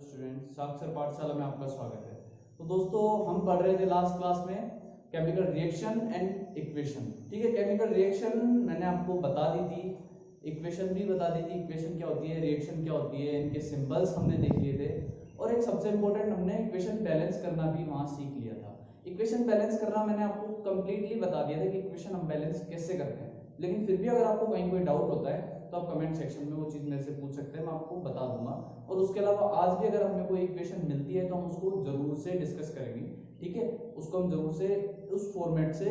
Student, साक्षर पाठशाला में आपका स्वागत है। तो दोस्तों, हम पढ़ रहे थे लास्ट क्लास में केमिकल रिएक्शन एंड इक्वेशन। ठीक है, केमिकल रिएक्शन मैंने आपको बता दी थी, इक्वेशन भी बता दी थी। इक्वेशन क्या होती है, रिएक्शन क्या होती है, इनके सिंबल्स हमने देख लिए थे, और एक सबसे इंपॉर्टेंट हमने इक्वेशन बैलेंस करना भी वहां सीख लिया था। इक्वेशन बैलेंस करना मैंने आपको कंप्लीटली बता दिया था कि इक्वेशन हम बैलेंस कैसे करते हैं। लेकिन फिर भी अगर आपको कहीं कोई डाउट होता है तो आप कमेंट सेक्शन में वो चीज मेरे से पूछ सकते हैं, मैं आपको बता दूंगा। और उसके अलावा आज भी अगर हमें कोई इक्वेशन मिलती है तो हम उसको जरूर से डिस्कस करेंगे। ठीक है, उसको हम जरूर से उस फॉर्मेट से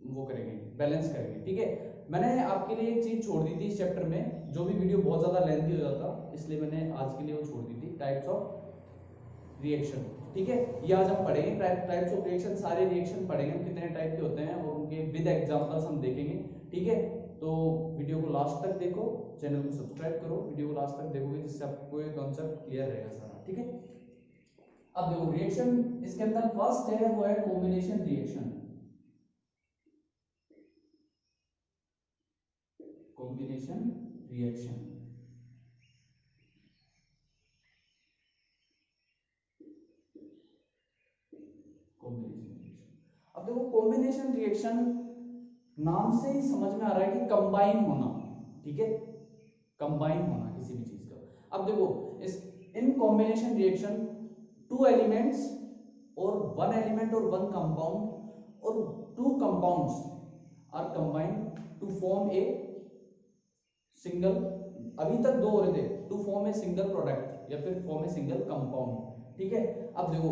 वो करेंगे, बैलेंस करेंगे। ठीक है, मैंने आपके लिए एक चीज छोड़ दी थी इस चैप्टर में, जो भी वीडियो बहुत ज्यादा लेंथी हो जाता, इसलिए मैंने आज के लिए वो छोड़ दी थी, टाइप्स ऑफ रिएक्शन। ठीक है, ये आज हम पढ़ेंगे टाइप्स ऑफ रिएक्शन, सारे रिएक्शन पढ़ेंगे हम कितने टाइप के होते हैं और उनके विद एग्जांपल्स हम देखेंगे। ठीक है, तो वीडियो को लास्ट तक देखो, चैनल को सब्सक्राइब करो, वीडियो को लास्ट तक देखोगे जिससे आपको ये कॉन्सेप्ट क्लियर रहेगा सारा। ठीक है, अब देखो रिएक्शन, इसके अंदर फर्स्ट है वो है combination reaction. Combination reaction, combination reaction. अब देखो कॉम्बिनेशन रिएक्शन नाम से ही समझ में आ रहा है कि कंबाइन होना। ठीक है, कंबाइन होना किसी भी चीज का। अब देखो इस इन कॉम्बिनेशन रिएक्शन टू एलिमेंट्स और वन एलिमेंट और वन कंपाउंड और two compounds are combined to form a single, अभी तक दो हो रहे थे, to form a single product या फिर फॉर्म ए सिंगल कंपाउंड। ठीक है, अब देखो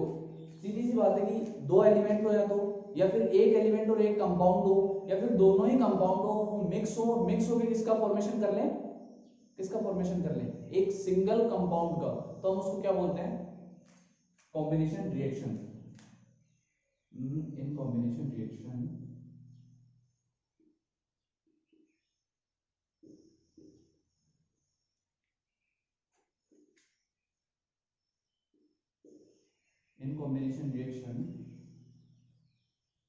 सीधी सी बात है कि दो एलिमेंट हो या फिर एक एलिमेंट और एक कंपाउंड हो या फिर दोनों ही कंपाउंड हो, वो मिक्स हो के किसका फॉर्मेशन कर लें, किसका फॉर्मेशन कर लें, एक सिंगल कंपाउंड का, तो हम उसको क्या बोलते हैं, combination reaction. In combination reaction in combination reaction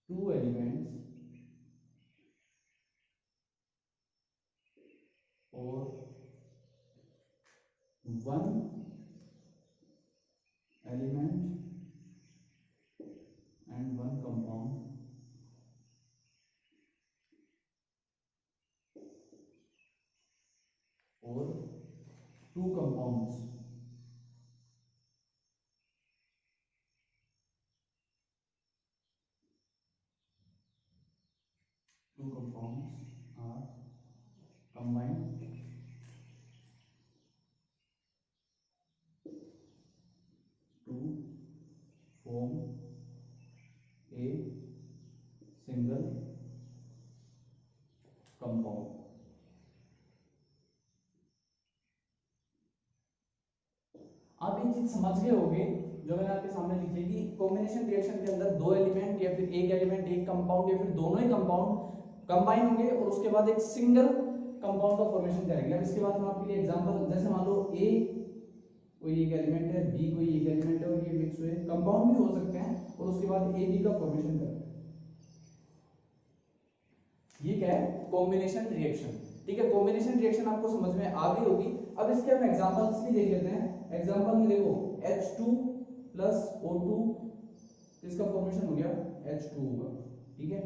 two elements or one element and one compound or two compounds are combined to form a single compound। आप ये चीज समझ गए होंगे जो मैंने आपके सामने लिखी है कि कॉम्बिनेशन रिएक्शन के अंदर दो एलिमेंट या फिर एक एलिमेंट, एक कंपाउंड या फिर दोनों ही कंपाउंड कंबाइन होंगे और उसके बाद एक सिंगल कंपाउंड का फॉर्मेशन करेंगे। अब इसके बाद मैं आपके लिए एग्जांपल, जैसे मान लो ए कोई एक एलिमेंट है, बी कोई एक एलिमेंट है और ये मिक्स हुए, कंपाउंड भी हो सकते हैं, और उसके बाद ए बी का फॉर्मेशन करते हैं। ये क्या है, कॉम्बिनेशन रिएक्शन। ठीक है, कॉम्बिनेशन रिएक्शन आपको समझ में आ गई होगी। अब इसके हम एग्जांपल्स भी देख लेते हैं। एग्जांपल में देखो H2 प्लस O2, इसका फॉर्मेशन हो गया H2 होगा। ठीक है,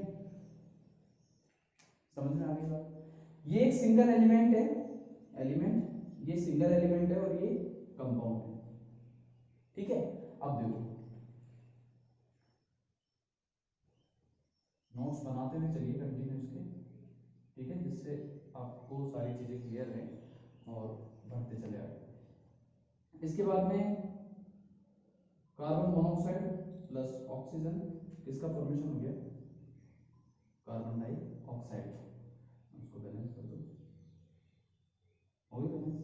समझ में आ गई बात। ये एक सिंगल एलिमेंट है, ये सिंगल एलिमेंट है और ये कंपाउंड है। ठीक है, अब देखो नोट्स बनाते हुए चलिए कंटिन्यूअसली। ठीक है, जिससे आपको सारी चीजें क्लियर रहे और बढ़ते चले आए। इसके बाद में कार्बन मोनोऑक्साइड प्लस ऑक्सीजन, किसका फॉर्मेशन हो गया, कार्बन डाइऑक्साइड। उसको बैलेंस कर दो, हो गया बैलेंस।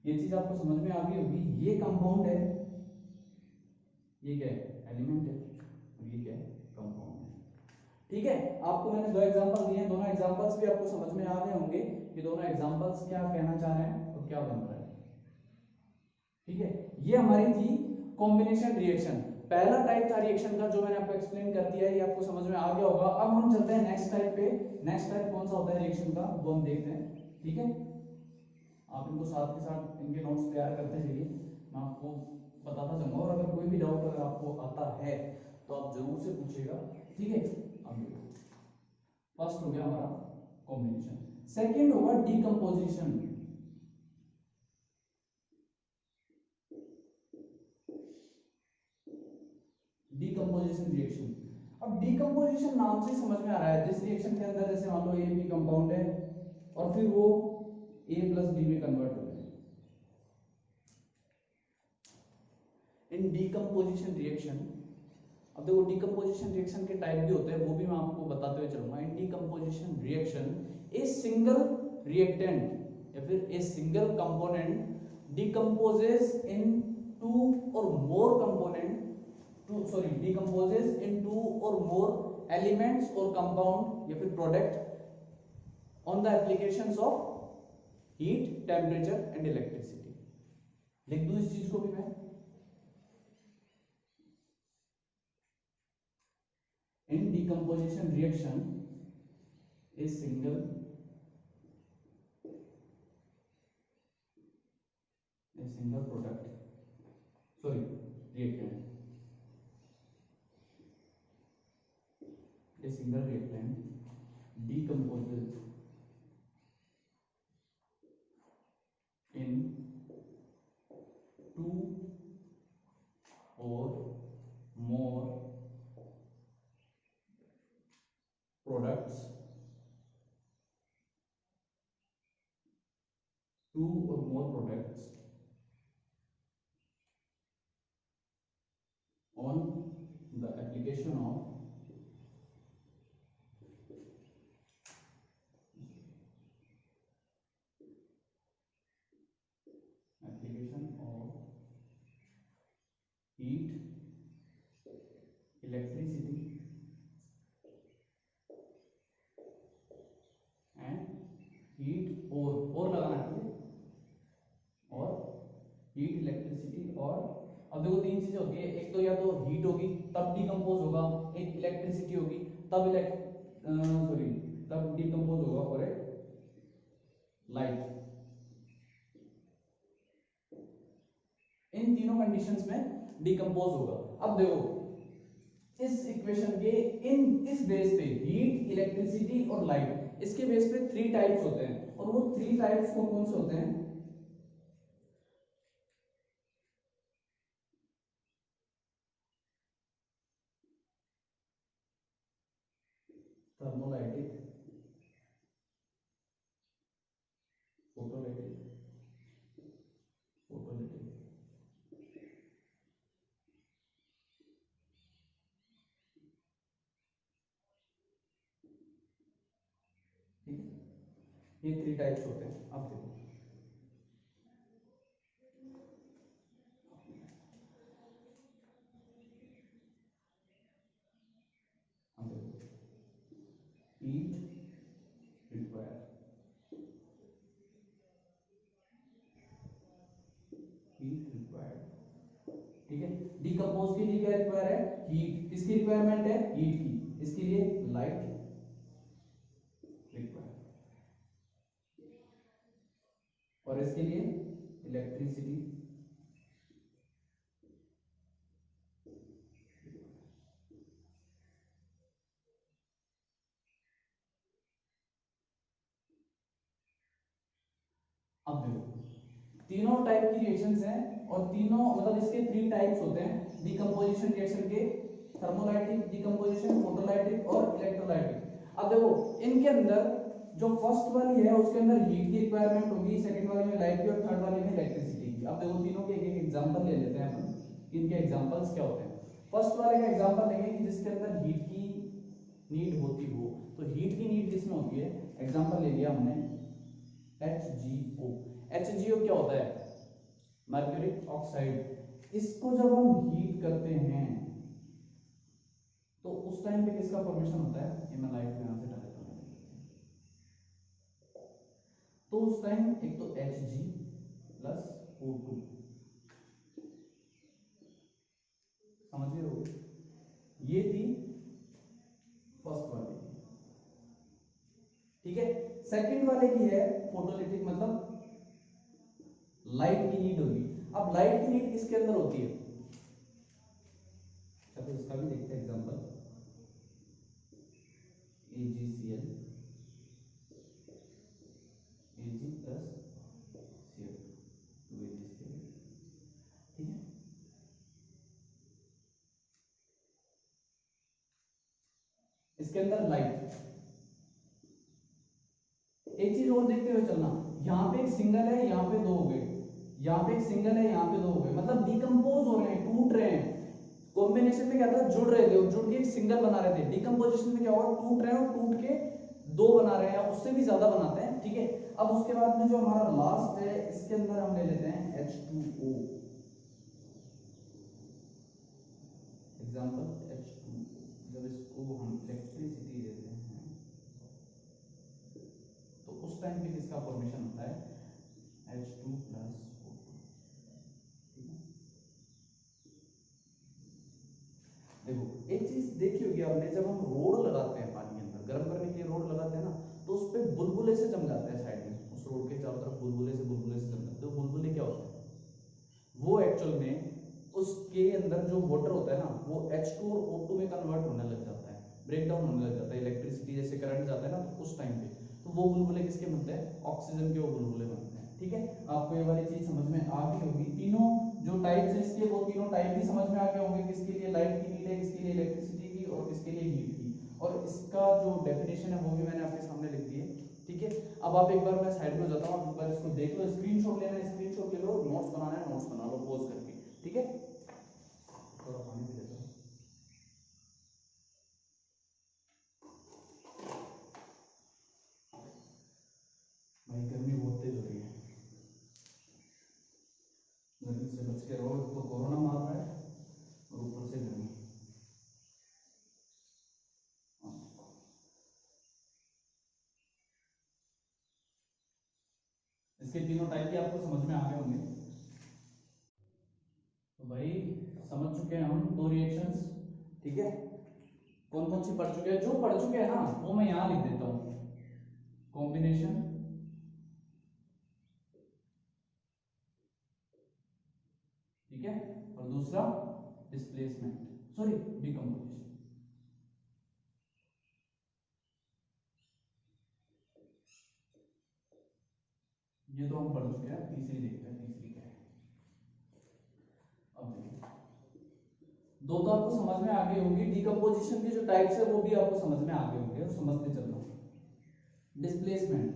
ये चीज आपको समझ में आ गई होगी। ये कंपाउंड है, ये क्या है, एलिमेंट है, और ये क्या है, कंपाउंड है। ठीक है, आपको मैंने दो एग्जांपल दिए हैं, दोनों एग्जांपल्स भी आपको समझ में आ गए होंगे कि दोनों एग्जांपल्स क्या कहना चाह रहे हैं और क्या बन रहा है। ठीक है, ये हमारी थी कॉम्बिनेशन रिएक्शन। पहला टाइप था रिएक्शन का जो मैंने आपको एक्सप्लेन कर दिया है, ये आपको समझ में आ गया होगा। अब हम चलते हैं नेक्स्ट टाइप पे। नेक्स्ट टाइप कौन सा होता है रिएक्शन का, वो हम देखते हैं। ठीक है, आप इनको साथ के साथ इनके नोट्स तैयार करते जाइए, मैं भी डाउट अगर आपको आता है तो आप जरूर से पूछिएगा, ठीक है। अब देखो फर्स्ट हो गया हमारा कॉम्बिनेशन, सेकंड होगा डीकंपोजिशन। डीकंपोजिशन रिएक्शन, अब डीकंपोजिशन नाम से समझ में आ रहा है जिस रिएक्शन के अंदर जैसे मान लो ए बी कंपाउंड है और फिर वो ए प्लस बी में कन्वर्ट हो जाए। इन डीकंपोजिशन रिएक्शन, अब देखो डीकंपोजिशन रिएक्शन के टाइप भी होते हैं, वो भी मैं आपको बताते हुए चलूंगा। In decomposition reaction a single reactant या फिर a single component decomposes in two और more component decomposes in two or more elements or compound या फिर product on the applications of heat, temperature and electricity। लिख दूं इस चीज को भी मैं, in decomposition reaction a single product reactant, a single reactant decomposes in two or more products, on the application of heat, electricity and heat और लगाना है, ठीक है, और हीट, इलेक्ट्रिसिटी और, अब देखो तीन चीजें होती है, एक तो या तो हीट होगी तब डिकम्पोज होगा, एक इलेक्ट्रिसिटी होगी तब तब डिकम्पोज होगा, और एक लाइट। इन तीनों कंडीशंस में डिकम्पोज होगा। अब देखो इस इक्वेशन के इस बेस पे हीट, इलेक्ट्रिसिटी और लाइट, इसके बेस पे 3 टाइप्स होते हैं, और वो 3 टाइप्स कौन कौन से होते हैं? थर्मोलाइटिक, फोटोलाइटिक, ठीक है, ये 3 टाइप्स होते हैं। अब देखो हीट रिक्वायर, ठीक है। डिकम्पोज के लिए क्या रिक्वायर है? हीट। किसकी रिक्वायरमेंट है? हीट की। इसके लिए लाइट रिक्वायर, और इसके लिए इलेक्ट्रिसिटी। अब देखो तीनों टाइप की रिएक्शंस हैं, और तीनों मतलब इसके 3 टाइप्स होते हैं डिकम्पोजिशन रिएक्शन के, थर्मोलाइटिक डिकम्पोजिशन, फोटोलाइटिक और इलेक्ट्रोलाइटिक। अब देखो इनके अंदर जो फर्स्ट वाली है उसके अंदर हीट की रिक्वायरमेंट होगी, सेकंड वाली में लाइट की, और थर्ड वाली में इलेक्ट्रिसिटी की। अब देखो तीनों के एक एग्जांपल ले लेते हैं अपन, इनके एग्जांपल्स क्या होते हैं। फर्स्ट वाले का एग्जांपल लेंगे कि जिसके अंदर हीट की नीड होती हो, तो हीट की नीड किसमें होती है? एग्जांपल ले लिया हमने HgO। HgO क्या होता है? Mercuric oxide. इसको जब हम हीट करते हैं तो उस टाइम पे किसका फॉर्मेशन होता है? ये मैं लाइट में यहां से डाल देता हूं। तो उस टाइम एक तो Hg प्लस O2, समझ रहे हो? ये थी फर्स्ट वाली, ठीक है। सेकंड वाले की है फोटोलिटिक, मतलब लाइट की नीड होगी। अब लाइट की नीड किसके अंदर होती है? अच्छा तो इसका भी देखते हैं example, AgCl Ag plus Cl 2AgCl, ठीक है। इसके अंदर लाइट, एक चीज और देखते हुए चलना, यहाँ पे एक सिंगल है, यहाँ पे दो हो गए, यहाँ पे एक सिंगल है, यहाँ पे दो हो गए, मतलब डिकम्पोज हो रहे हैं, टूट रहे हैं। कॉम्बिनेशन में क्या था, जुड़ रहे थे और जुड़ के एक सिंगल बना रहे थे। डिकम्पोजिशन में क्या होगा, टूट रहे हैं और टूट के दो बना रहे हैं, उससे भी ज्यादा बनाते हैं, ठीक है। अब उसके बाद में जो हमारा लास्ट है, इसके अंदर हम ले लेते हैं H2O, एग्जांपल H2O। जब इसको हम इलेक्ट्रिसिटी देते हैं तो उस टाइम पे किसका फॉर्मेशन होता है, H2 प्लस O2, ठीक है। देखो एक चीज देखी होगी आपने, जब हम रोड लगाते हैं पानी के अंदर गर्म करने के लिए रोड लगाते हैं ना, तो उस पे बुलबुले से जम जाते हैं साइड में, उस रोड के चारों तरफ बुलबुले से जम जाते हैं। तो बुलबुले क्या होते हैं, वो एक्चुअल में उसके अंदर जो वाटर होता है ना, वो H2 और O2 में कन्वर्ट होने लग जाता है, ब्रेक डाउन होने लग जाता है, इलेक्ट्रिसिटी जैसे करंट जाता है ना, तो उस टाइम पे तो वो बुलबुले किसके बनते हैं, ऑक्सीजन के वो बुलबुले बनते हैं, ठीक है। आपको ये वाली चीज समझ में आ गई होगी। तीनों जो टाइप्स है इसके, वो तीनों टाइप भी समझ में आ गए होंगे, किसके लिए लाइट की नीड है, किसके लिए इलेक्ट्रिसिटी की और किसके लिए हीट की। और इसका जो डेफिनेशन है वो भी मैंने आपके सामने लिख दी है, ठीक है। अब आप एक बार, मैं साइड में हो जाता हूँ, आप एक बार इसको देख लो, स्क्रीनशॉट लेना है स्क्रीनशॉट ले लो, नोट्स बनाना है नोट्स बना लो पॉज करके, ठीक है। थोड़ा पानी पी लेता हूँ। भाई गर्मी बहुत तेज हो रही है, गर्मी से बच के रहो, तो कोरोना मार रहा है और ऊपर से गर्मी। इसके तीनों टाइप के आपको समझ में आ गए होंगे। तो भाई समझ चुके हैं हम दो रिएक्शंस, ठीक है। कौन कौन सी पढ़ चुके हैं, जो पढ़ चुके हैं ना वो मैं यहाँ लिख देता हूँ, कॉम्बिनेशन, ठीक है, और दूसरा डिस्प्लेसमेंट, सॉरी डिकम्पोजिशन। ये तो हम पढ़ चुके हैं, तीसरी देखते हैं, तीसरी क्या है। अब देखिए, दो तो आपको समझ में आ गई होंगी, डिकम्पोजिशन के जो टाइप्स है वो भी आपको समझ में आ गए होंगे, और समझते चलना। Displacement,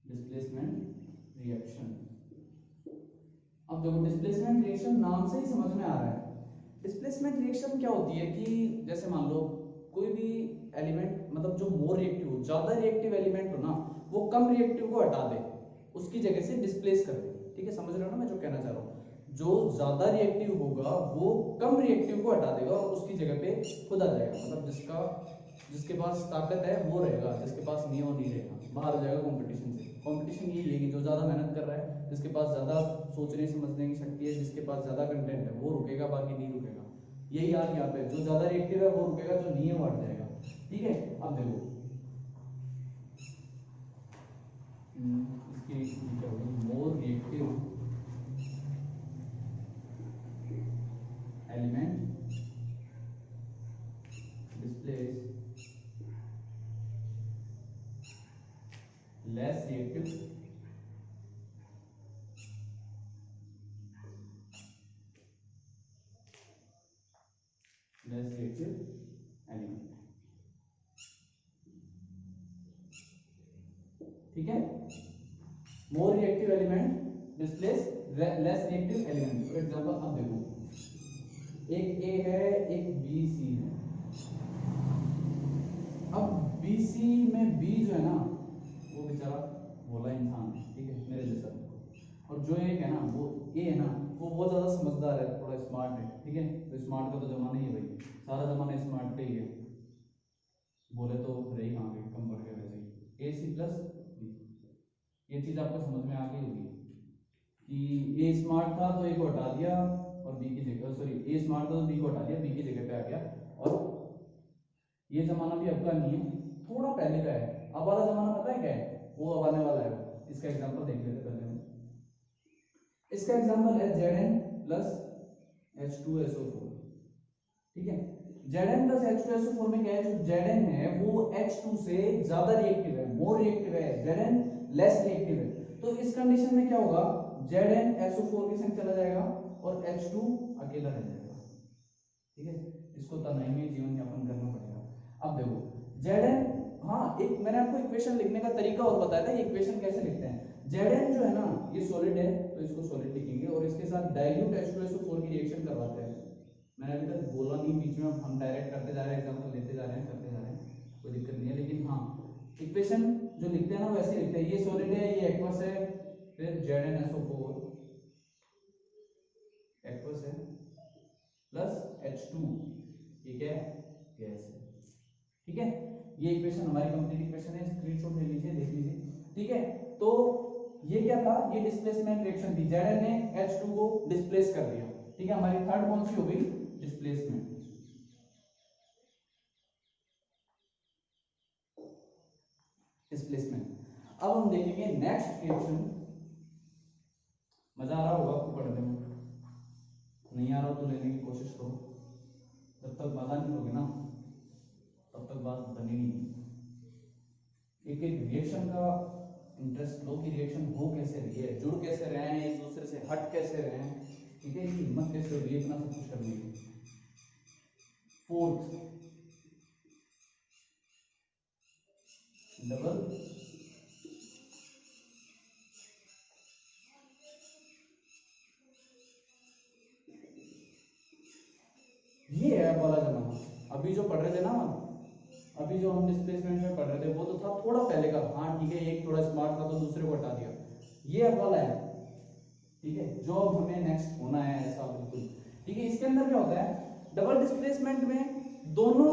displacement reaction. अब देखो डिस्प्लेसमेंट रिएक्शन नाम से ही समझ में आ रहा है। डिस्प्लेसमेंट रिएक्शन क्या होती है कि जैसे मान लो कोई भी एलिमेंट, मतलब जो मोर रिएक्टिव हो, ज्यादा रिएक्टिव एलिमेंट हो ना, वो कम रिएक्टिव को हटा दे, उसकी जगह से डिस्प्लेस कर दे, ठीक है। समझ रहे हो ना मैं जो कहना चाह रहा हूँ, जो ज्यादा रिएक्टिव होगा वो कम रिएक्टिव को हटा देगा और उसकी जगह पे खुद आ जाएगा, मतलब जिसके पास ताकत है वो रहेगा, जिसके पास नहीं है वो नहीं रहेगा, बाहर हो जाएगा कंपटीशन से। कंपटीशन यही है कि जो ज्यादा मेहनत कर रहा है, जिसके पास ज्यादा सोचने समझने की शक्ति है, जिसके पास ज्यादा कंटेंट है, वो रुकेगा, बाकी नहीं रुकेगा। यही यार यहाँ पे जो ज्यादा रिएक्टिव है वो रुकेगा, जो नहीं है वो हट जाएगा, ठीक है। अब देखो इसकी क्या होगी, more reactive element displace less reactive element, ठीक है। More reactive element displace less reactive element. For example अब देखो, एक ए है, एक बी सी है। अब बी सी में बी जो है ना, वो बेचारा भोला इंसान है, ठीक है, मेरे जैसा। और जो एक है ना, वो ए है ना, वो बहुत ज्यादा समझदार है, थोड़ा स्मार्ट है, ठीक है। तो स्मार्ट का तो जमाना ही है भाई, सारा जमाना स्मार्ट का ही है, बोले तो रही कहाँ के, कम पड़ गए वैसे ही। ए सी प्लस बी, ये चीज आपको समझ में आ गई होगी कि ए स्मार्ट था तो ए को हटा दिया और बी की जगह, सॉरी ए स्मार्ट था तो बी को हटा दिया, बी की जगह पे आ गया। और ये जमाना भी अब का नहीं है, थोड़ा पहले का है। अब वाला जमाना पता है क्या है, वो अब आने वाला है। इसका एग्जांपल देख लेते पहले हम। इसका एग्जांपल है Zn प्लस H2SO4, ठीक है। Zn प्लस H2SO4 में क्या है, जो Zn है वो H2 से ज्यादा रिएक्टिव है, मोर रिएक्टिव है, Zn लेस रिएक्टिव है। तो इस कंडीशन में क्या होगा, ZnSO4 के संग चला जाएगा और H2 अकेला रह जाएगा, ठीक है। इसको तन्हाई में जीवन यापन करना पड़ेगा। अब देखो Zn, हाँ एक मैंने आपको इक्वेशन लिखने का तरीका और बताया था, ये इक्वेशन कैसे लिखते हैं। Zn जो है ना ये सॉलिड है तो इसको सॉलिड लिखेंगे और इसके साथ डाइल्यूट H2SO4 की रिएक्शन करवाते हैं। मैंने अभी तक बोला नहीं, बीच में हम डायरेक्ट करते जा रहे हैं, एग्जांपल लेते जा रहे हैं, करते जा रहे हैं, कोई दिक्कत नहीं है। लेकिन हाँ इक्वेशन जो लिखते हैं ना वैसे लिखते हैं, ये सॉलिड है, ये एक्वस है, फिर ZnSO4 एक्वस है प्लस H2 ये क्या है, गैस है, ठीक है। ये इक्वेशन हमारी कंप्लीट इक्वेशन है, स्क्रीनशॉट ले लीजिए, देख लीजिए, ठीक है। तो ये क्या था, ये डिस्प्लेसमेंट रिएक्शन थी, Zn ने H2 को डिस्प्लेस कर दिया, ठीक है। हमारी थर्ड कौन सी हो गई, डिस्प्लेसमेंट। डिस्प्लेसमेंट। अब हम देखेंगे नेक्स्ट रिएक्शन। मजा आ रहा होगा आपको पढ़ने में, नहीं आ रहा तो लेने की कोशिश करो, जब तक मजा नहीं लोगे ना तब तक बात बनेगी नहीं। एक एक रिएक्शन का इंटरेस्ट लो कि रिएक्शन हो कैसे रही है, जुड़ कैसे रहे हैं, एक दूसरे से हट कैसे रहे हैं, ठीक है, इसकी हिम्मत कैसे हो रही है इतना सब कुछ करने की। फोर्थ डबल ये है वाला जमाना। अभी जो पढ़ रहे थे ना, अभी जो हम डिस्प्लेसमेंट में पढ़ रहे थे वो तो था थोड़ा पहले का, हाँ ठीक है, एक थोड़ा स्मार्ट था तो दूसरे को हटा दिया, ये अब वाला है, ठीक है, जो अब हमें नेक्स्ट होना है ऐसा बिल्कुल, ठीक है। इसके अंदर क्या होता है, डबल डिस्प्लेसमेंट में दोनों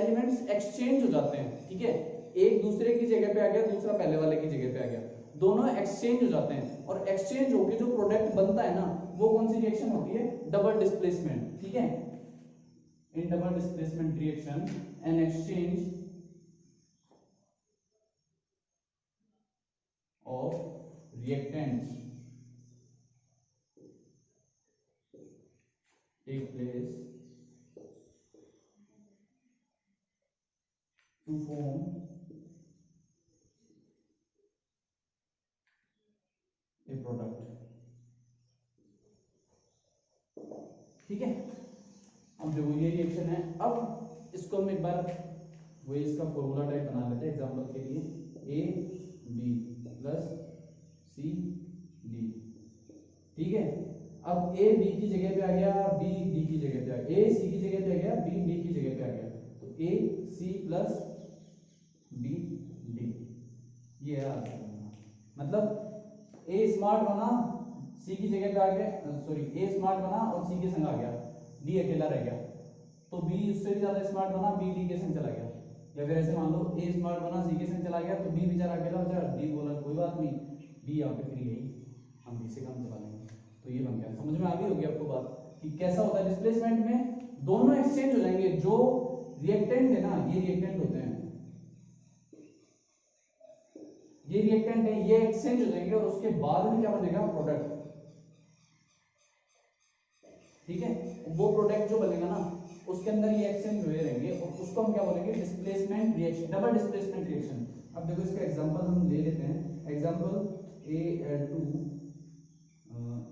एलिमेंट्स एक्सचेंज हो जाते हैं, ठीक है। एक दूसरे की जगह पे आ गया, दूसरा पहले वाले की जगह पे आ गया, दोनों एक्सचेंज हो जाते हैं और एक्सचेंज होकर जो प्रोडक्ट बनता है ना वो कौन सी रिएक्शन होती है, डबल डिस्प्लेसमेंट, ठीक है। In double displacement reaction, an exchange of reactants take place to form a product, ठीक है। अब देखो ये रिएक्शन है, अब इसको हम एक बार वही इसका फॉर्मूला टाइप बना लेते हैं एग्जांपल के लिए, AB प्लस CD, ठीक है। अब A B की जगह पे आ गया, B D की जगह पे आ गया, A C की जगह पे आ गया, B D की जगह पे आ गया, तो A C plus B D, ये है मतलब A स्मार्ट बना, C की जगह पे आ गया, सॉरी A स्मार्ट बना और C के संग आ गया, D अकेला रह गया, तो B उससे भी ज्यादा स्मार्ट बना, B D के संग चला गया, या फिर ऐसे मान लो A स्मार्ट बना, C के संग चला गया, तो B बेचारा अकेला बचा, D बोला कोई बात नहीं, B यहाँ पे फ्री है, हम B से काम चला लेंगे, तो ये बन गया। समझ में आ गई होगी आपको बात कि कैसा होता है डिस्प्लेसमेंट में, दोनों एक्सचेंज हो जाएंगे, जो रिएक्टेंट है ना ये रिएक्टेंट होते हैं, ये रिएक्टेंट है, ये एक्सचेंज हो जाएंगे और उसके बाद में क्या बनेगा, प्रोडक्ट, ठीक है। वो प्रोडक्ट जो बनेगा ना उसके अंदर ये एक्सचेंज हुए रहेंगे और उसको हम क्या बोलेंगे, displacement reaction, double displacement reaction. अब देखो इसका एग्जांपल हम ले लेते हैं, एग्जांपल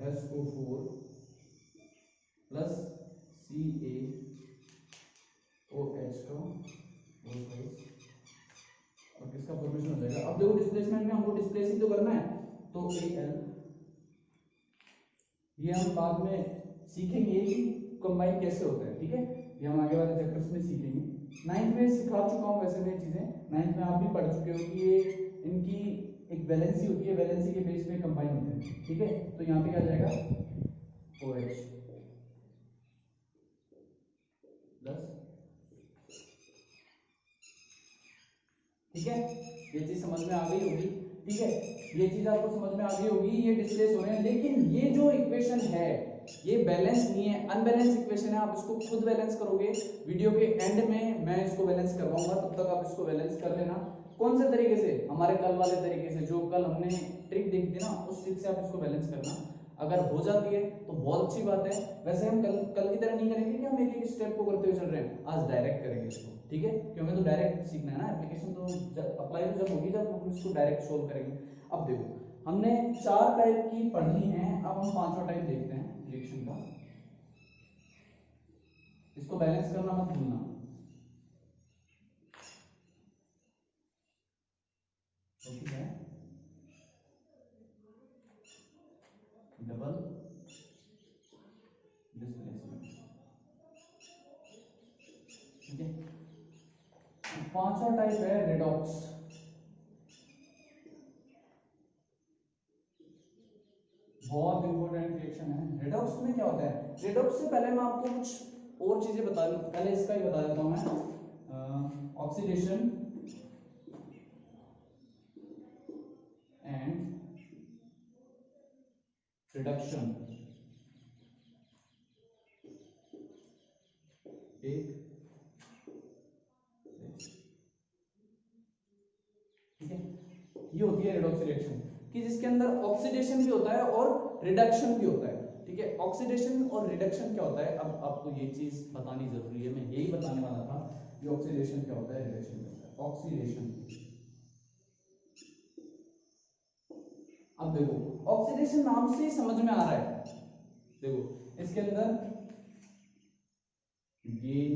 Al2SO4 प्लस CaOH का और किसका फॉर्मेशन हो जाएगा। अब देखो डिस्प्लेसमेंट में हमको डिस्प्लेसिंग तो करना है, तो Al, ये हम बाद में सीखेंगे कि कंबाइन कैसे होता है, ठीक है, ये हम आगे वाले चैप्टर्स में सीखेंगे। 9th में सिखा चुका हूँ वैसे मैं चीजें, 9th में आप भी पढ़ चुके हो कि ये इनकी एक वैलेंसी होती है, वैलेंसी के बेस पे कंबाइन होते हैं, ठीक है। तो यहाँ पे क्या आ जाएगा, OH प्लस, ठीक है, ये चीज समझ में आ गई होगी, ठीक है, ये चीज आपको समझ में आ गई होगी, ये डिस्प्लेस हो रहे हैं। लेकिन ये जो इक्वेशन है ये बैलेंस नहीं है, अनबैलेंस इक्वेशन है, आप इसको खुद बैलेंस करोगे, वीडियो के एंड में मैं इसको बैलेंस करवाऊंगा, तब तक आप इसको बैलेंस कर लेना, कौन से तरीके से? हमारे कल वाले तरीके से, जो कल हमने ट्रिक देखी थी ना, उस ट्रिक से आप इसको बैलेंस करना। अगर हो जाती है तो बहुत अच्छी बात है। वैसे हम कल की तरह नहीं करेंगे कि हम एक एक स्टेप को करते हुए चल रहे हैं, आज डायरेक्ट करेंगे इसको, ठीक है? क्योंकि हमें तो डायरेक्ट सीखना है ना, एप्लीकेशन तो अप्लाई तो जब होगी जब हम इसको डायरेक्ट सोल्व करेंगे। अब देखो हमने 4 टाइप की पढ़ी है, अब हम 5वां टाइप देखते हैं रिएक्शन का। इसको बैलेंस करना मत भूलना। ठीक है, डबल डिस्प्लेसमेंट, ठीक है। 5वां टाइप है रेडॉक्स। बहुत इंपॉर्टेंट रिएक्शन है। रेडॉक्स में क्या होता है? रेडॉक्स से पहले मैं आपको कुछ और चीजें बता दूं, पहले इसका ही बता देता हूं मैं। ऑक्सीडेशन एंड रिडक्शन, एक, ठीक है, ये होती है रेडॉक्स रिएक्शन कि जिसके अंदर ऑक्सीडेशन भी होता है और रिडक्शन भी होता है, ठीक है। ऑक्सीडेशन और रिडक्शन क्या होता है, अब आपको ये चीज बतानी जरूरी है, मैं यही बताने वाला था कि ऑक्सीडेशन क्या होता है, रिडक्शन क्या होता है। ऑक्सीडेशन, अब देखो ऑक्सीडेशन नाम से ही समझ में आ रहा है, देखो इसके अंदर गेन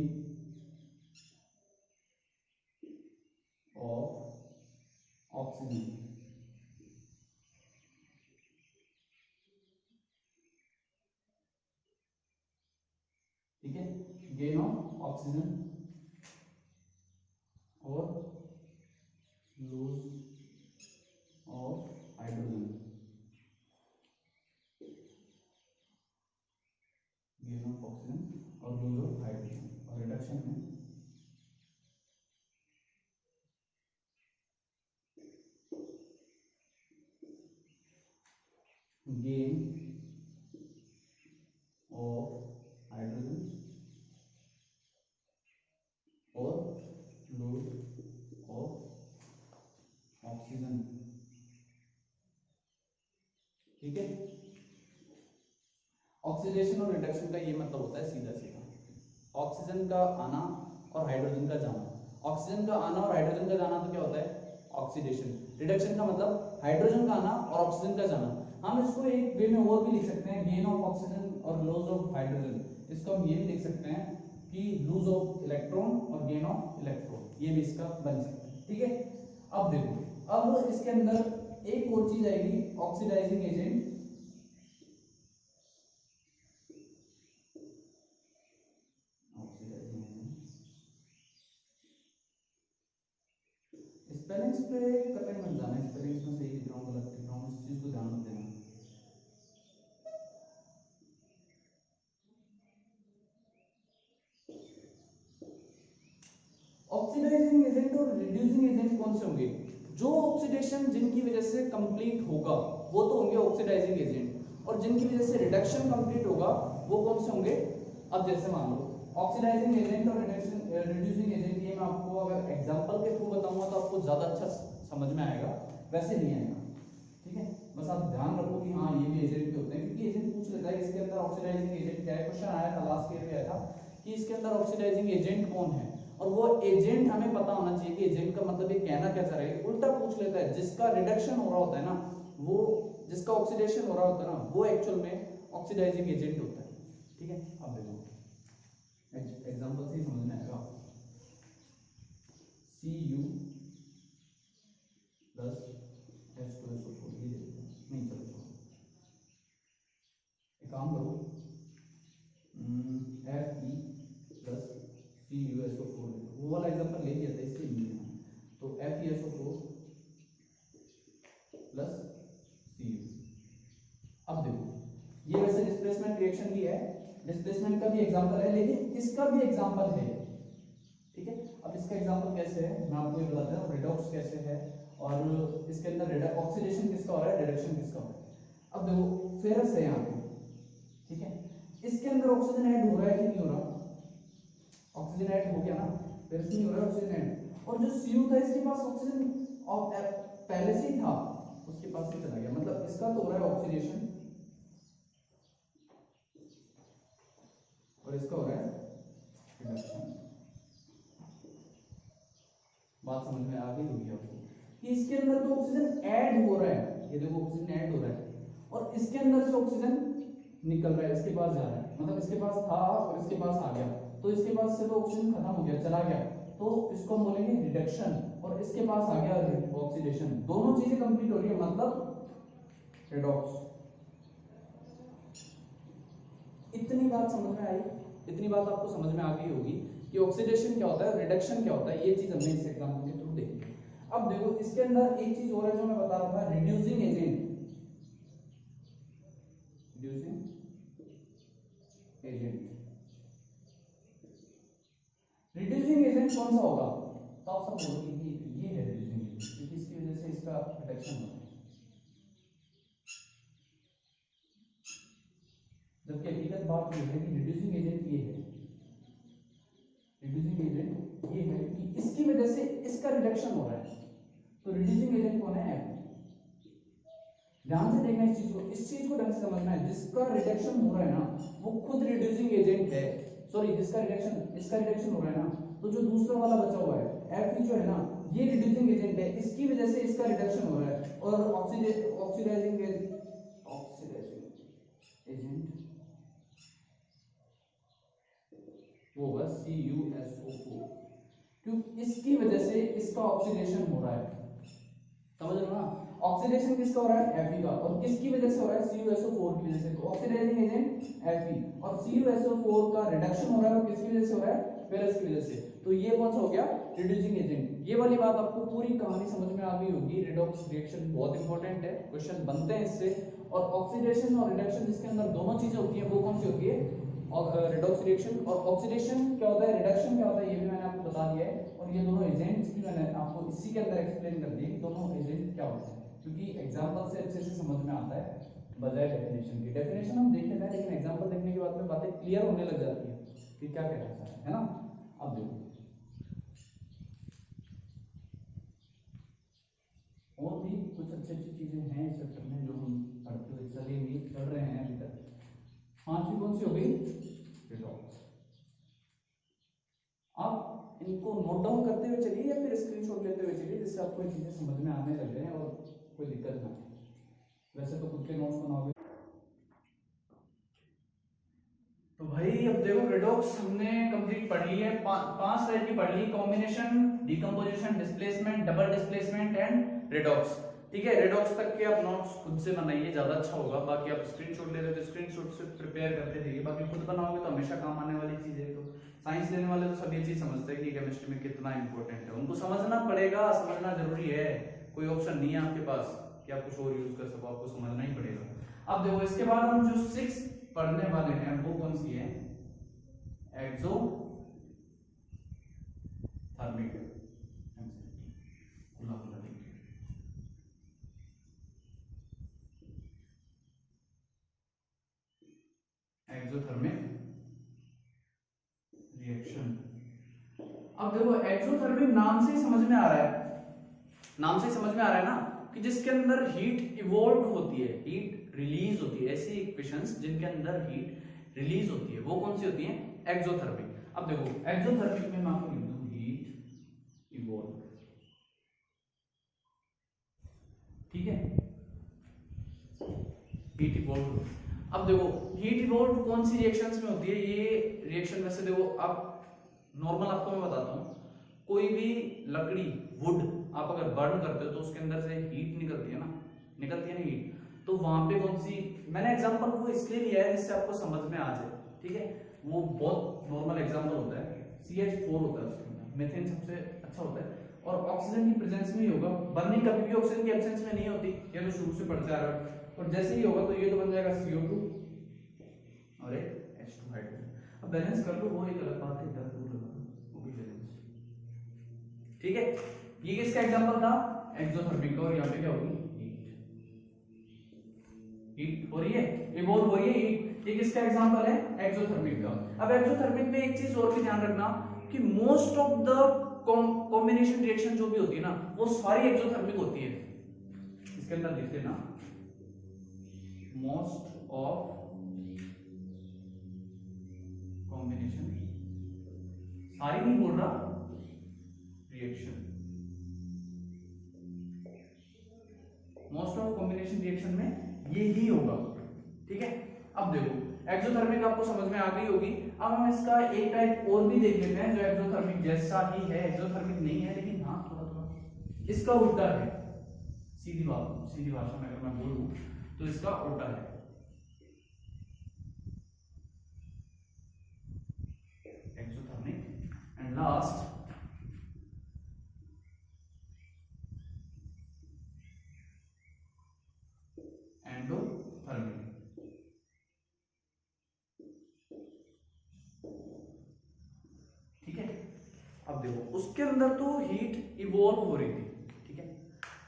ऑफ ऑक्सीजन, ठीक है, गेन ऑफ ऑक्सीजन और lose of hydrogen, gain of oxygen और लूज ऑफ हाइड्रोजन, और रिडक्शन में गेन ऑफ हाइड्रोजन और लूज ऑफ ऑक्सीजन, ठीक है। ऑक्सीडेशन और रिडक्शन का ये मतलब होता है सीधा सीधा ऑक्सीजन का आना और हाइड्रोजन का जाना। ऑक्सीजन का आना और हाइड्रोजन का जाना तो क्या होता है, ऑक्सीडेशन। रिडक्शन का मतलब हाइड्रोजन का आना और ऑक्सीजन का जाना। हम इसको एक वे में और भी लिख सकते हैं, गेन ऑफ ऑक्सीजन और लॉस ऑफ हाइड्रोजन। इसको हम ये भी लिख सकते हैं कि लूज ऑफ इलेक्ट्रॉन और गेन ऑफ इलेक्ट्रॉन, ये भी इसका बन सकता है, ठीक है। अब देखो, अब इसके अंदर एक और चीज आएगी, ऑक्सीडाइजिंग एजेंट। स्पेलिंग्स पे कतई मत जाना, स्पेलिंग्स में सही लिख रहा हूँ गलत लिख रहा हूँ, इस चीज को ध्यान मत देना। ऑक्सीडाइजिंग एजेंट और रिड्यूसिंग एजेंट कौन से होंगे? जो ऑक्सीडेशन जिनकी वजह से कंप्लीट होगा वो तो होंगे ऑक्सीडाइजिंग एजेंट, और जिनकी वजह से रिडक्शन कंप्लीट होगा वो कौन से होंगे? अब जैसे मान लो ऑक्सीडाइजिंग एजेंट और रिड्यूसिंग एजेंट, ये मैं आपको अगर एग्जांपल के थ्रू बताऊंगा तो आपको ज्यादा अच्छा समझ में आएगा, वैसे नहीं आएगा, ठीक है। बस आप ध्यान रखो कि हाँ ये भी एजेंट भी होते हैं, क्योंकि एजेंट पूछ लेता है इसके अंदर ऑक्सीडाइजिंग एजेंट क्या है। क्वेश्चन आया था लास्ट ईयर में, आया था कि इसके अंदर ऑक्सीडाइजिंग एजेंट कौन है, और वो एजेंट हमें पता होना चाहिए कि एजेंट का मतलब ये कहना क्या चाह रहा है। उल्टा पूछ लेता है, जिसका रिडक्शन हो रहा होता है ना, वो जिसका ऑक्सीडेशन हो रहा होता है ना, वो एक्चुअल में ऑक्सीडाइजिंग एजेंट होता है, ठीक है। अब देखो एग्जांपल से ही समझ में आएगा। Cu प्लस H2SO4, ये दे देते हैं, नहीं चलो छोड़ो, एक काम करो, Fe प्लस CuSO4, वो वाला एग्जांपल ले लिया था इसलिए नहीं है, तो FeSO4 प्लस Cu। अब देखो ये वैसे डिस्प्लेसमेंट रिएक्शन भी है, डिस्प्लेसमेंट का भी एग्जांपल है, लेकिन इसका भी एग्जांपल है, ठीक है। अब इसका एग्जांपल कैसे है मैं आपको ये बताता हूं, रिडॉक्स कैसे है, और इसके अंदर ऑक्सीडेशन किसका हो रहा है, रिडक्शन किसका हो रहा है। अब देखो फेरस है यहाँ पे, ठीक है, इसके अंदर ऑक्सीजन ऐड हो रहा है कि नहीं हो रहा, ऑक्सीजन ऐड हो गया ना, फेरस नहीं हो रहा है ऑक्सीजन ऐड, और जो Cu था इसके पास ऑक्सीजन पहले से ही था, उसके पास ही चला गया, मतलब इसका तो हो रहा है ऑक्सीडेशन और इसका हो रहा है रिडक्शन। बात समझ में आ गई होगी आपको कि इसके अंदर तो ऑक्सीजन ऐड हो रहा है, ये देखो ऑक्सीजन ऐड हो रहा है और इसके अंदर से ऑक्सीजन निकल रहा है, इसके पास जा रहा है, मतलब इसके पास था और इसके पास आ गया, तो इसके पास से तो ऑक्सीजन खत्म हो गया, चला गया, तो इसको हम बोलेंगे रिडक्शन, और इसके पास आ गया ऑक्सीडेशन। दोनों चीजें कंप्लीट हो रही है, मतलब रिडॉक्स। इतनी बात समझ में आई, इतनी बात आपको समझ में आ गई होगी कि ऑक्सीडेशन क्या होता है, रिडक्शन क्या होता है, ये चीज हमने इस एग्जाम्पल के थ्रू देखी। अब देखो इसके अंदर एक चीज और है जो मैं बता रहा था, reducing agent. Reducing agent, reducing agent कौन सा होगा, तो आप सब बोलोगे कि ये है रिड्यूसिंग एजेंट, क्योंकि इसकी वजह से इसका रिडक्शन होता है, जबकि हकीकत बात ये है कि रिड्यूसिंग एजेंट ये है, रिड्यूसिंग एजेंट ये है कि इसकी वजह से इसका रिडक्शन हो रहा है, तो रिड्यूसिंग एजेंट कौन है, F। ध्यान से देखना इस चीज को ढंग से समझना है, जिसका रिडक्शन हो रहा है ना वो खुद रिड्यूसिंग एजेंट है, सॉरी जिसका रिडक्शन हो रहा है ना, तो जो दूसरा वाला बचा हुआ है F जो है ना, ये रिड्यूसिंग एजेंट है, इसकी वजह से इसका रिडक्शन हो रहा है, और ऑक्सीडाइजिंग एजेंट वो होगा CuSO4, क्योंकि इसकी वजह से इसका ऑक्सीडेशन हो रहा है, समझ रहे हो ना, ऑक्सीडेशन किसका हो रहा है, Fe का, और किसकी वजह से हो रहा है, CuSO4 की वजह से, तो ऑक्सीडाइजिंग एजेंट Fe, और CuSO4 का रिडक्शन हो रहा है, और किसकी वजह से हो रहा है, फेरस की वजह से, तो ये कौन सा हो गया, रिड्यूसिंग एजेंट। ये वाली बात आपको पूरी कहानी समझ में आ गई होगी। रिडॉक्स रिएक्शन बहुत इंपॉर्टेंट है, क्वेश्चन बनते हैं इससे, और ऑक्सीडेशन और रिडक्शन जिसके अंदर दोनों चीजें होती हैं वो कौन सी होती है, और रिडॉक्स रिएक्शन। और ऑक्सीडेशन क्या होता है, रिडक्शन क्या होता है, ये भी मैंने आपको बता दिया है, और ये दोनों एजेंट्स भी मैंने आपको इसी के अंदर एक्सप्लेन कर दिए कि दोनों एजेंट क्या होते हैं, क्योंकि एग्जांपल से अच्छे से समझ में आता है बजाय डेफिनेशन की। डेफिनेशन हम देख लेते हैं, लेकिन एग्जांपल देखने के बाद में बातें क्लियर होने लग जाती है कि क्या कहना चाह रहा है ना। अब देखो और भी कुछ अच्छी अच्छी चीजें हैं इस चैप्टर में जो हम पढ़ते हुए चल रहे हैं अभी तक। पांचवी कौन सी हो गई, रिडॉक्स। आप इनको नोट डाउन करते हुए चलिए या फिर स्क्रीनशॉट लेते हुए चलिए, जिससे आपको ये चीजें समझ में आने लग जाए और कोई दिक्कत ना हो। वैसे तो खुद के नोट्स बनाओगे तो भाई। अब देखो रिडॉक्स हमने कंप्लीट पढ़ ली है, पांच तरह की पढ़ ली, combination, decomposition, displacement, double displacement and redox. ठीक है, रिडॉक्स तक के आप नोट्स खुद से बनाइए, ज्यादा अच्छा होगा। बाकी आप स्क्रीनशॉट ले रहे हो तो स्क्रीनशॉट से प्रिपेयर करते रहिए, बाकी खुद बनाओगे तो हमेशा काम आने वाली चीज है। तो साइंस लेने वाले तो सब ये चीज समझते हैं कि केमिस्ट्री में कितना इंपॉर्टेंट है, उनको समझना पड़ेगा, समझना जरूरी है, कोई ऑप्शन नहीं है आपके पास कि आप कुछ और यूज कर सको, आपको समझना ही पड़ेगा। अब देखो इसके बाद हम जो 6 पढ़ने वाले हैं वो कौन सी है, एक्सोथर्मिक। Exothermic reaction. अब देखो एक्सोथर्मिक नाम से ही समझ में आ रहा है, नाम से समझ में आ रहा है ना कि जिसके अंदर हीट इवोल्व होती है, हीट रिलीज होती है, ऐसी इक्वेशंस जिनके अंदर हीट रिलीज होती है वो कौन सी होती है, एक्सोथर्मिक। अब देखो एक्सोथर्मिक में मैं आपको लिख दूं हीट इवोल्व, ठीक है, हीट इवोल्व। अब देखो हीट इवोल्व कौन सी रिएक्शंस में होती है, ये रिएक्शन में से देखो अब नॉर्मल आपको मैं बताता हूं, कोई भी लकड़ी वुड आप अगर बर्न करते हो तो उसके अंदर से हीट निकलती है ना, निकलती है ना हीट, तो वहां पे कौन सी, मैंने एग्जांपल वो इसलिए लिया है जिससे आपको समझ में आ जाए, ठीक है, वो बहुत नॉर्मल एग्जांपल होता है, CH4 होता है उसके अंदर, मीथेन सबसे अच्छा होता है, और ऑक्सीजन की प्रेजेंस में ही होगा, बर्निंग कभी भी ऑक्सीजन की एब्सेंस में नहीं होती, ये तो शुरू से पढ़ते आ रहे हो, और जैसे ही होगा तो ये तो बन जाएगा CO2 और एक H2 हाइड्रोजन। अब बैलेंस कर लो, वो एक अलग बात है, इधर दूर लगा वो भी बैलेंस, ठीक है। ये किसका एग्जांपल था, एक्सोथर्मिक का, और यहाँ पे क्या होगी, हीट हो रही है, इवोल्व हो रही है हीट, ये किसका एग्जांपल है, एक्सोथर्मिक का। अब एक्सोथर्मिक में एक चीज और भी ध्यान रखना कि most of the combination reaction जो भी होती है ना वो सारी एक्सोथर्मिक होती है। इसके अंदर लिखते ना मोस्ट ऑफ कॉम्बिनेशन, सारी नहीं बोल रहा, reaction, most of combination reaction में ये ही होगा। ठीक है, अब देखो एक्सोथर्मिक आपको समझ में आ गई होगी। अब हम इसका एक टाइप और भी देख लेते हैं जो एक्सोथर्मिक जैसा ही है, एक्सोथर्मिक नहीं है लेकिन हाँ थोड़ा थोड़ा इसका उल्टा है। सीधी भाषा में अगर मैं बोलूं तो इसका उल्टा है। Exothermic and last endothermic. ठीक है, अब देखो उसके अंदर तो हीट इवॉल्व हो रही थी, ठीक है,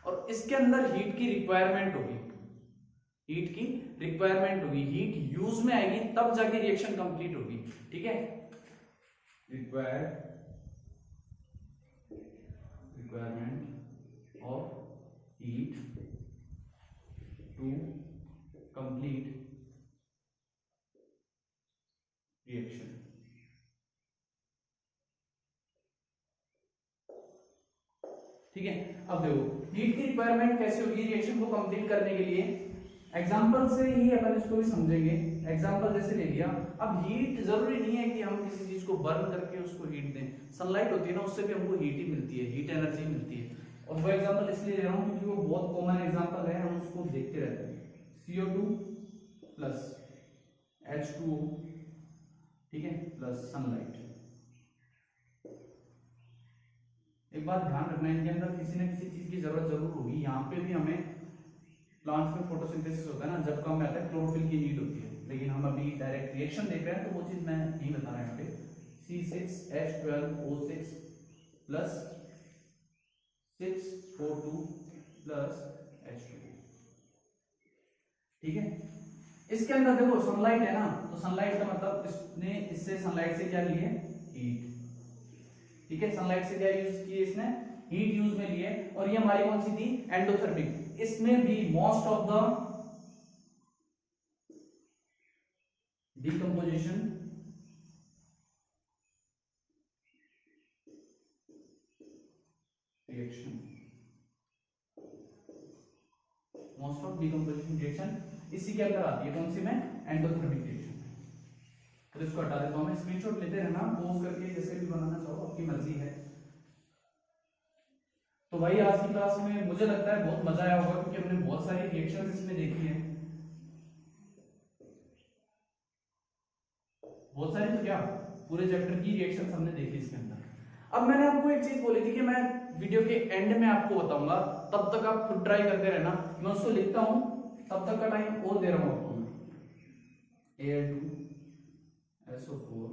और इसके अंदर हीट की रिक्वायरमेंट होगी, हीट की रिक्वायरमेंट होगी, हीट यूज में आएगी तब जाके रिएक्शन कंप्लीट होगी। ठीक है, requirement of heat to complete reaction. ठीक है, अब देखो हीट की रिक्वायरमेंट कैसे होगी रिएक्शन को कंप्लीट करने के लिए। एग्जांपल से ही अपन इसको भी समझेंगे। एग्जांपल जैसे ले लिया, अब हीट जरूरी नहीं है कि हम किसी चीज को बर्न करके उसको हीट दें, सनलाइट होती है ना उससे भी हमको हीट ही मिलती है, हीट एनर्जी मिलती है। और वो एग्जांपल इसलिए ले रहा हूं क्योंकि वो बहुत कॉमन एग्जांपल है, हम उसको देखते रहते हैं। CO2 प्लस H2O, ठीक है, प्लस सनलाइट। एक बात ध्यान रखना, इनके अंदर किसी न किसी चीज की जरूरत जरूर होगी। यहाँ पे भी हमें प्लांट्स में फोटोसिंथेसिस होता है ना, जब काम में आता है क्लोरोफिल की नीड होती है, लेकिन हम अभी डायरेक्ट रिएक्शन देख रहे हैं तो वो चीज मैं नहीं बता रहा यहाँ पे। C6H12O6 plus 6O2 plus H2O। ठीक है, इसके अंदर देखो सनलाइट है ना, तो सनलाइट का मतलब इसने इससे सनलाइट से क्या लिए, हीट। ठीक है, सनलाइट से क्या यूज किए इसने, हीट यूज में लिए। और ये हमारी कौन सी थी, एंडोथर्मिक। इसमें भी most of the decomposition reaction, most of decomposition reaction इसी के अंदर आती है, कौन सी में, एंडोथर्मिक रिएक्शन। तो इसको हटा देता हूं मैं, स्क्रीनशॉट लेते रहना, पॉज करके जैसे भी बनाना चाहो, आपकी मर्जी है। तो भाई आज की क्लास में मुझे लगता है बहुत मजा आया होगा, क्योंकि हमने बहुत सारी रिएक्शंस इसमें देखी है, बहुत सारी, तो क्या पूरे चैप्टर की रिएक्शंस हमने देखी इसके अंदर। अब मैंने आपको एक चीज बोली थी कि मैं वीडियो के एंड में आपको बताऊंगा, तब तक आप खुद ट्राई करते रहना। मैं उसको लिखता हूं, तब तक का टाइम और दे रहा हूं आपको मैं। Al2SO4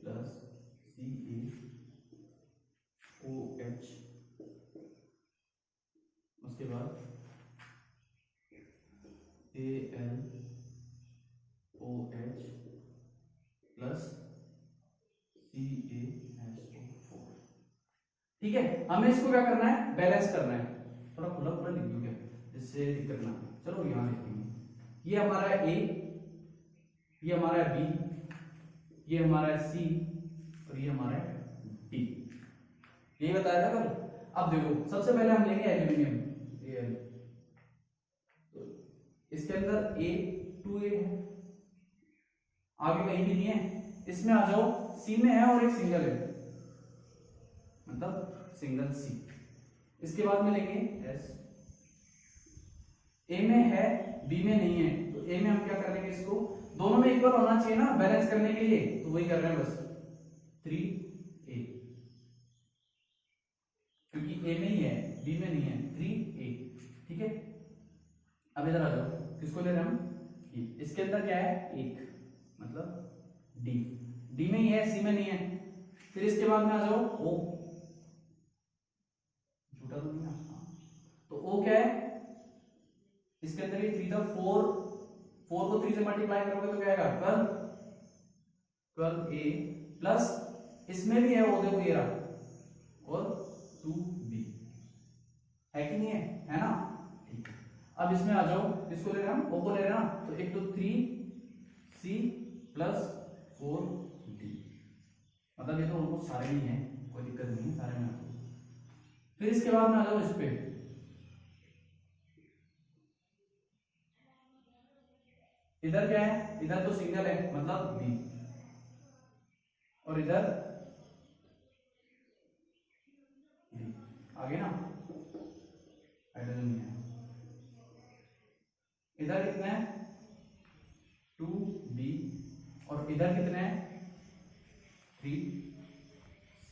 प्लस CaOH, उसके बाद AlOH प्लस CaSO4। ठीक है, हमें इसको क्या करना है, बैलेंस करना है। थोड़ा खुला खुला लिख दूं क्या, जिससे दिक्कत ना। चलो यहां लिखेंगे, ये हमारा है A, ये हमारा है B, ये हमारा है C और ये हमारा है D। यही बताया था कल। अब देखो सबसे पहले हम लेंगे एल्यूमिनियम, Al। तो इसके अंदर A2A है, आगे कहीं भी नहीं है। इसमें आ जाओ, C में है और एक सिंगल है, मतलब सिंगल C। इसके बाद में लेंगे S, A में है B में नहीं है, तो A में हम क्या कर लेंगे, इसको दोनों में इक्वल होना चाहिए ना बैलेंस करने के लिए, तो वही कर रहे हैं बस 3A, क्योंकि A में ही है B में नहीं है, 3A। ठीक है, अब इधर आ जाओ, किसको ले रहे हैं हम, ये। इसके अंदर क्या है, एक, मतलब D में ही है, C में नहीं है। फिर इसके बाद में आ जाओ O, झूठा तो नहीं है, तो O क्या है, इसके अंदर ये 3 था, 4 को 3 से मल्टीप्लाई करोगे तो क्या आएगा, 12A प्लस इसमें भी है वो, देखो ये रहा और 2b, है कि नहीं है ना? ठीक है, अब इसमें आ जाओ, इसको ले रहे हैं हम, ओ को ले रहे हैं ना, तो एक तो 3c प्लस 4d, मतलब ये तो उनको सारे ही हैं, कोई दिक्कत नहीं है, सारे में आ जाओ। फिर इसके बाद में आ जाओ इस पे, इधर क्या है, इधर तो सिंगल है मतलब b, और इधर आगे ना हाइड्रोजन नहीं है, इधर कितना है 2b, और इधर कितना है 3c,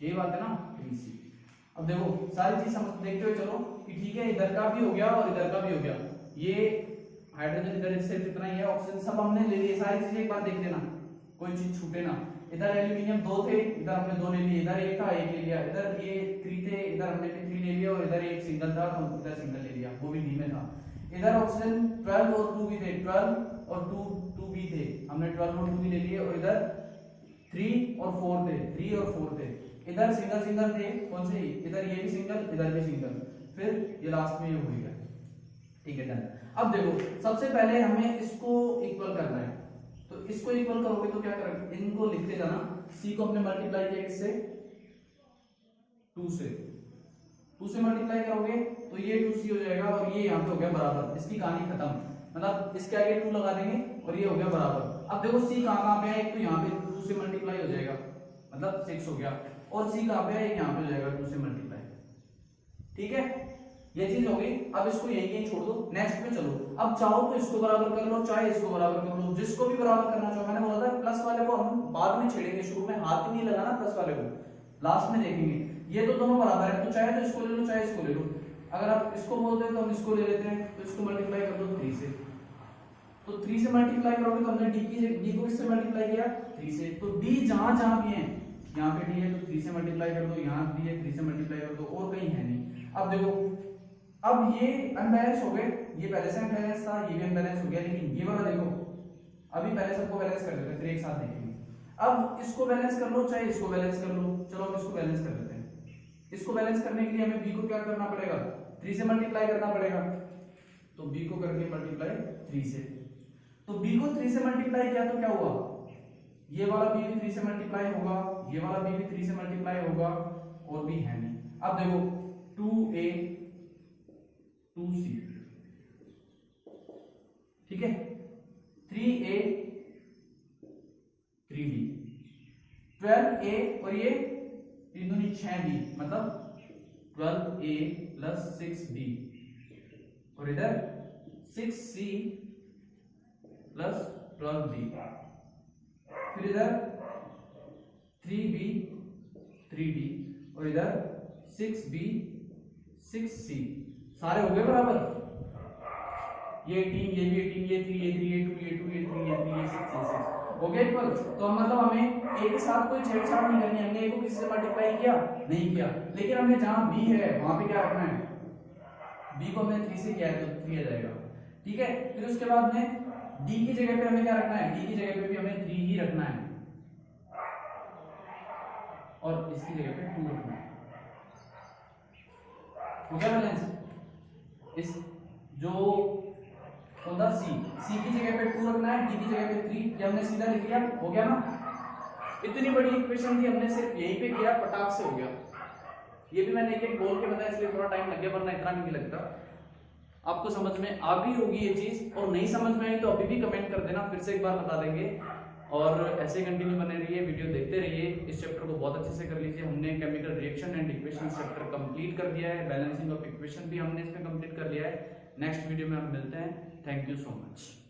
ये बात है ना 3c। अब देखो सारी चीज समझ देखते हुए चलो कि ठीक है, इधर का भी हो गया और इधर का भी हो गया, ये हाइड्रोजन इधर इससे कितना ही है, ऑक्सीजन सब हमने ले लिए, सारी चीजें एक बार देख लेना, कोई चीज छूटे ना। इधर एल्यूमिनियम 2 थे, इधर हमने 2 ले लिए, इधर एक था एक ले लिया, इधर ये 3 थे, इधर हमने 3 ले लिया, और इधर एक सिंगल था तो इधर सिंगल ले लिया, वो भी डी में था। इधर ऑक्सीजन 12 और 2 भी थे, 12 और 2 भी थे, हमने 12 और 2 भी ले लिए, और इधर 3 और 4 थे, 3 और 4 थे, इधर सिंगल सिंगल थे, कौन से, इधर ये भी सिंगल, इधर भी सिंगल, फिर ये लास्ट में ये हो गया। ठीक है, डन। अब देखो सबसे पहले हमें इसको इक्वल करना है, तो इसको इक्वल करोगे तो क्या करोगे, इनको लिखते जाना, c को हमने मल्टीप्लाई किया किससे, 2 से, 2 से मल्टीप्लाई करोगे तो ये 2c हो जाएगा, और ये यहाँ पे हो गया बराबर, इसकी कहानी खत्म, मतलब इसके आगे 2 लगा देंगे और ये हो गया बराबर। अब देखो c कहाँ पे है, एक तो यहाँ पे 2 से मल्टीप्लाई हो जाएगा मतलब 6 हो गया, और c कहाँ पे है, एक यहाँ पे हो जाएगा 2 से मल्टीप्लाई। ठीक है, ये चीज होगी। अब इसको यही छोड़ दो, नेक्स्ट पे चलो। अब चाहो तो इसको बराबर कर लो, चाहे इसको बराबर कर लो, जिसको भी बराबर करना चाहो। मैंने बोला था प्लस वाले को हम बाद में छेड़ेंगे, शुरू में हाथ ही नहीं लगाना प्लस वाले को, लास्ट में देखेंगे। ये तो दोनों बराबर है, तो चाहे तो इसको ले लो चाहे इसको ले लो। अगर आप इसको बोलते हो तो हम इसको ले लेते हैं, तो इसको मल्टीप्लाई कर दो 3 से, तो 3 से मल्टीप्लाई करोगे तो हमने डी को किससे मल्टीप्लाई किया, 3 से, तो डी जहां जहां भी है, यहाँ पे डी है तो 3 से मल्टीप्लाई कर दो, यहाँ डी है 3 से मल्टीप्लाई कर दो, और कहीं है नहीं। अब देखो, अब ये अनबैलेंस हो गए, ये पहले से अनबैलेंस था, ये भी अनबैलेंस हो गया, लेकिन ये वाला देखो, अभी पहले सबको बैलेंस कर देते हैं फिर एक साथ देखेंगे। अब इसको बैलेंस कर लो चाहे इसको बैलेंस कर लो, चलो हम इसको बैलेंस कर लेते हैं। इसको बैलेंस करने के लिए हमें बी को क्या करना पड़ेगा, 3 से मल्टीप्लाई करना पड़ेगा, तो बी को करके मल्टीप्लाई 3 से, तो बी को 3 से मल्टीप्लाई किया तो क्या हुआ, ये वाला बी भी 3 से मल्टीप्लाई होगा, ये वाला बी भी 3 से मल्टीप्लाई होगा, और भी है नहीं। अब देखो 2a 2c, ठीक है, 3a 3b, 12a और ये 3 दूनी 6b, मतलब 12a प्लस 6b, और इधर 6c प्लस 12b, फिर इधर 3b 3d, और इधर 6b 6c, सारे हो गए बराबर। ये 18, ये भी 18, ये 3, ये 3, ये 2, ये 2, ये 3, ये 3, ये 6, ये 6 हो गया इक्वल। तो मतलब हमें एक के साथ कोई छेड़छाड़ नहीं करनी है, हमने एक को किसी से मल्टीप्लाई किया नहीं किया, लेकिन हमें जहां b है वहां पे क्या रखना है, b को हमने 3 से किया है तो 3 आ जाएगा। ठीक है, फिर उसके बाद में d की जगह पे हमें क्या रखना है, d की जगह पे भी हमें 3 ही रखना है, और इसकी जगह पे 2 रखना है। हो गया बैलेंस। इस जो होता c की जगह पे 2 रखना है, d की जगह पे 3, ये हमने सीधा लिख लिया, हो गया ना। इतनी बड़ी इक्वेशन थी, हमने सिर्फ यहीं पे किया, फटाक से हो गया। ये भी मैंने एक एक बोल के बताया, इसलिए थोड़ा टाइम लग गया, वरना इतना भी नहीं लगता। आपको समझ में आ गई होगी ये चीज, और नहीं समझ में आई तो अभी भी कमेंट कर देना, फिर से एक बार बता देंगे। और ऐसे कंटिन्यू बने रहिए, वीडियो देखते रहिए। इस चैप्टर को बहुत अच्छे से कर लीजिए। हमने chemical reaction and equation chapter complete कर दिया है, बैलेंसिंग ऑफ इक्वेशन भी हमने इसमें कंप्लीट कर लिया है। नेक्स्ट वीडियो में हम मिलते हैं। Thank you so much.